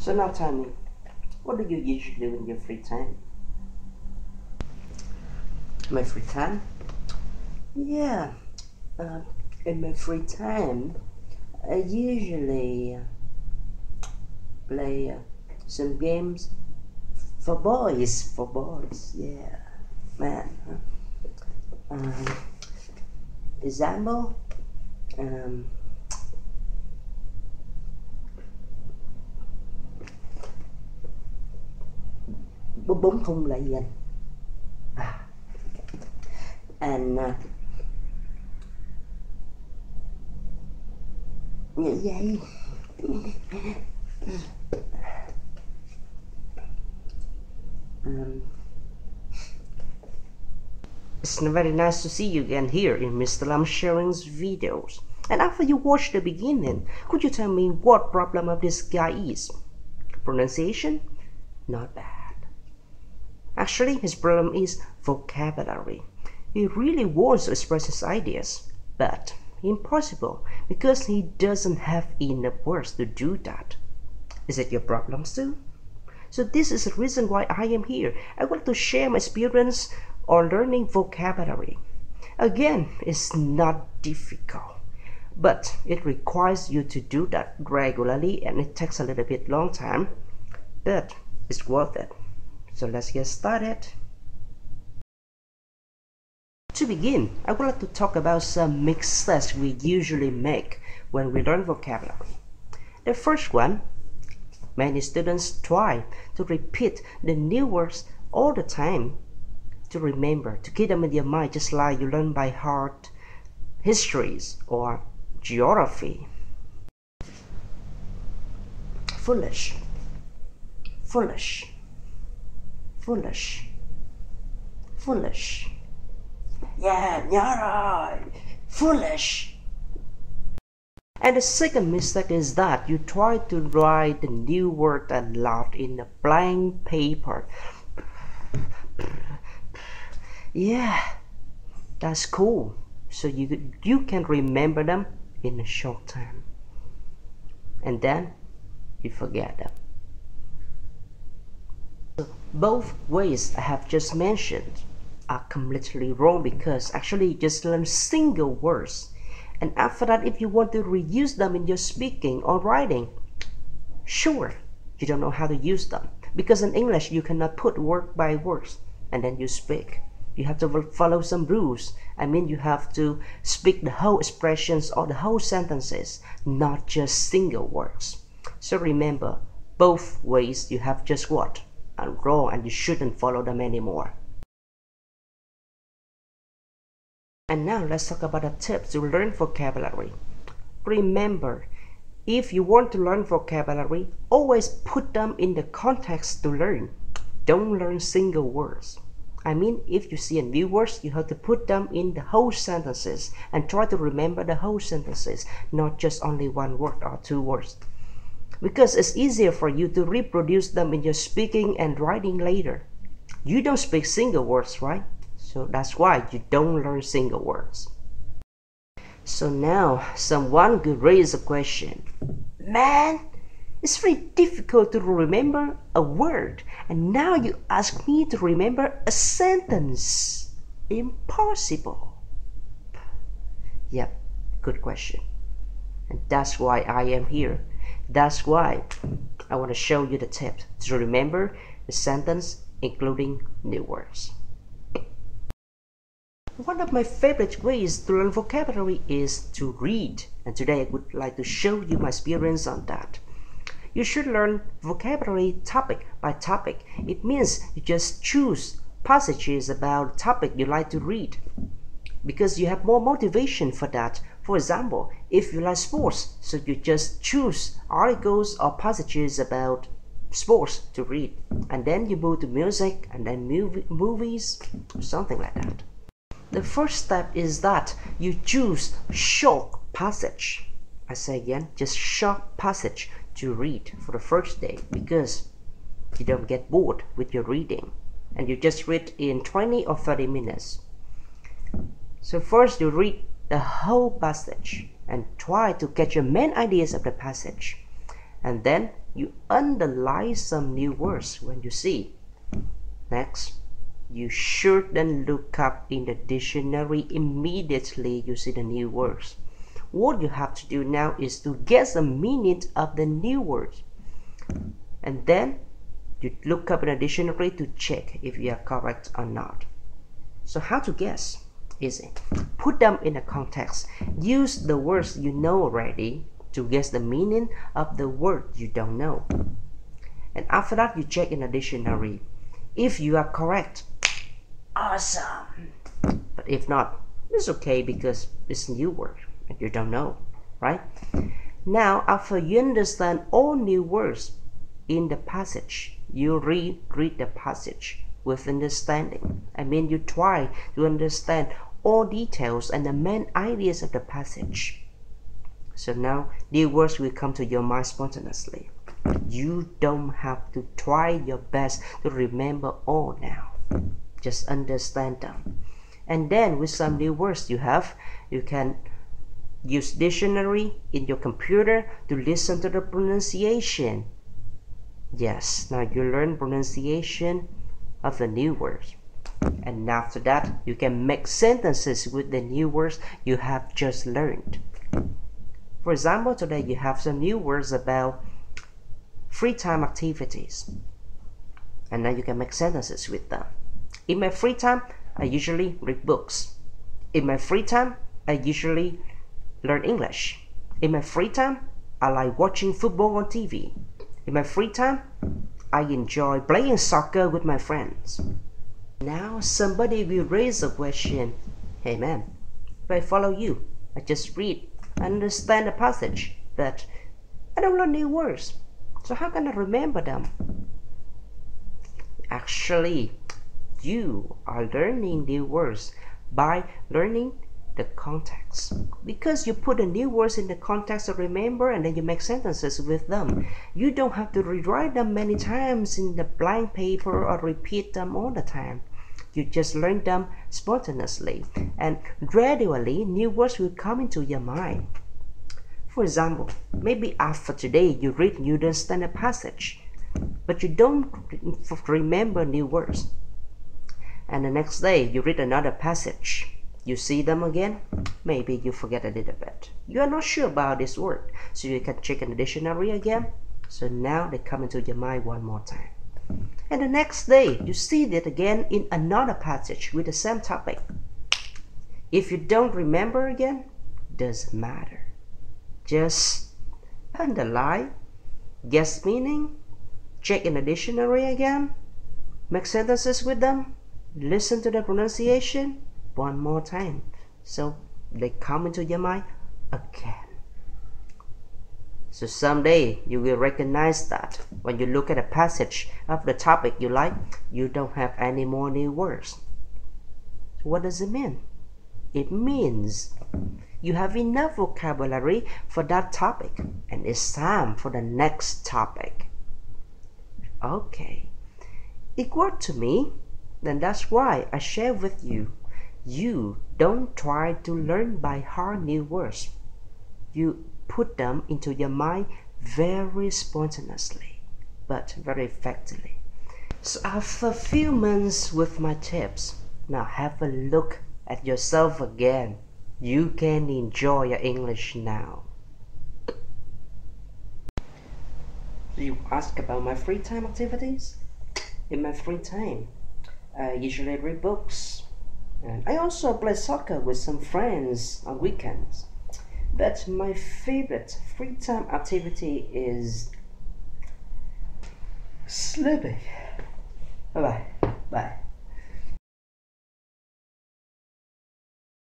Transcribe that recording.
So now tell me, what do you usually do in your free time? My free time? Yeah, in my free time, I usually play some games for boys, yeah, man. Example, bóng thùng lại dành, and nhảy dây. It's very nice to see you again here in Mr. Lam Sharing's videos. And after you watch the beginning, could you tell me what problem of this guy is? Pronunciation? Not bad. Actually, his problem is vocabulary. He really wants to express his ideas, but impossible because he doesn't have enough words to do that. Is it your problem too? So this is the reason why I am here. I want to share my experience on learning vocabulary. Again, it's not difficult, but it requires you to do that regularly and it takes a little bit long time, but it's worth it. So let's get started. To begin, I would like to talk about some mistakes we usually make when we learn vocabulary. The first one, many students try to repeat the new words all the time to remember, to keep them in your mind, just like you learn by heart histories or geography. Foolish, foolish, foolish, foolish. Yeah, nhớ rồi. Foolish. And the second mistake is that you try to write the new word a lot in a blank paper. Yeah, that's cool. So you can remember them in a short time. And then you forget them. Both ways I have just mentioned are completely wrong because actually you just learn single words. And after that, if you want to reuse them in your speaking or writing, sure, you don't know how to use them. Because in English, you cannot put word by words and then you speak. You have to follow some rules. I mean, you have to speak the whole expressions or the whole sentences, not just single words. So remember, both ways you have just what? And wrong, and you shouldn't follow them anymore. And now let's talk about a tip to learn vocabulary. Remember, if you want to learn vocabulary, always put them in the context to learn. Don't learn single words. I mean, if you see a new words, you have to put them in the whole sentences and try to remember the whole sentences, not just only one word or two words. Because it's easier for you to reproduce them in your speaking and writing later. You don't speak single words, right? So that's why you don't learn single words. So now someone could raise a question. Man, it's very difficult to remember a word, and now you ask me to remember a sentence. Impossible. Yep, good question. And that's why I am here. That's why I want to show you the tip to remember the sentence including new words. One of my favorite ways to learn vocabulary is to read, and today I would like to show you my experience on that. You should learn vocabulary topic by topic. It means you just choose passages about the topic you like to read because you have more motivation for that. For example, if you like sports, so you just choose articles or passages about sports to read, and then you move to music and then movies, something like that. The first step is that you choose short passage. I say again, just short passage to read for the first day because you don't get bored with your reading and you just read in 20 or 30 minutes. So first you read the whole passage and try to get your main ideas of the passage. And then you underline some new words when you see. Next, you shouldn't look up in the dictionary immediately you see the new words. What you have to do now is to guess the meaning of the new words. And then you look up in the dictionary to check if you are correct or not. So how to guess? Easy. Put them in a context. Use the words you know already to guess the meaning of the word you don't know. And after that, you check in the dictionary. If you are correct, awesome. But if not, it's okay because it's a new word and you don't know, right? Now, after you understand all new words in the passage, you read the passage with understanding. I mean, you try to understand all details and the main ideas of the passage. So now, new words will come to your mind spontaneously. You don't have to try your best to remember all now. Just understand them. And then with some new words you can use dictionary in your computer to listen to the pronunciation. Yes, now you learn pronunciation of the new words. And after that, you can make sentences with the new words you have just learned. For example, today you have some new words about free time activities. And now you can make sentences with them. In my free time, I usually read books. In my free time, I usually learn English. In my free time, I like watching football on TV. In my free time, I enjoy playing soccer with my friends. Now somebody will raise a question. Hey man, if I follow you, I just read, understand the passage, but I don't learn new words. So how can I remember them? Actually, you are learning new words by learning the context. Because you put the new words in the context to remember and then you make sentences with them. You don't have to rewrite them many times in the blank paper or repeat them all the time. You just learn them spontaneously and gradually new words will come into your mind. For example, maybe after today you read and you understand a passage, but you don't remember new words. And the next day you read another passage. You see them again, maybe you forget a little bit. You are not sure about this word, so you can check in the dictionary again. So now they come into your mind one more time. And the next day you see it again in another passage with the same topic. If you don't remember again, doesn't matter. Just underline, guess meaning, check in the dictionary again, make sentences with them, listen to the pronunciation one more time, so they come into your mind again. So someday you will recognize that when you look at a passage of the topic you like, you don't have any more new words. So what does it mean? It means you have enough vocabulary for that topic and it's time for the next topic. Okay, it worked to me, then that's why I share with you. You don't try to learn by heart new words. You put them into your mind very spontaneously, but very effectively. So after a few months with my tips, now have a look at yourself again. You can enjoy your English now. You ask about my free time activities? In my free time, I usually read books. And I also play soccer with some friends on weekends. But my favorite free time activity is sleeping. Bye bye. Bye.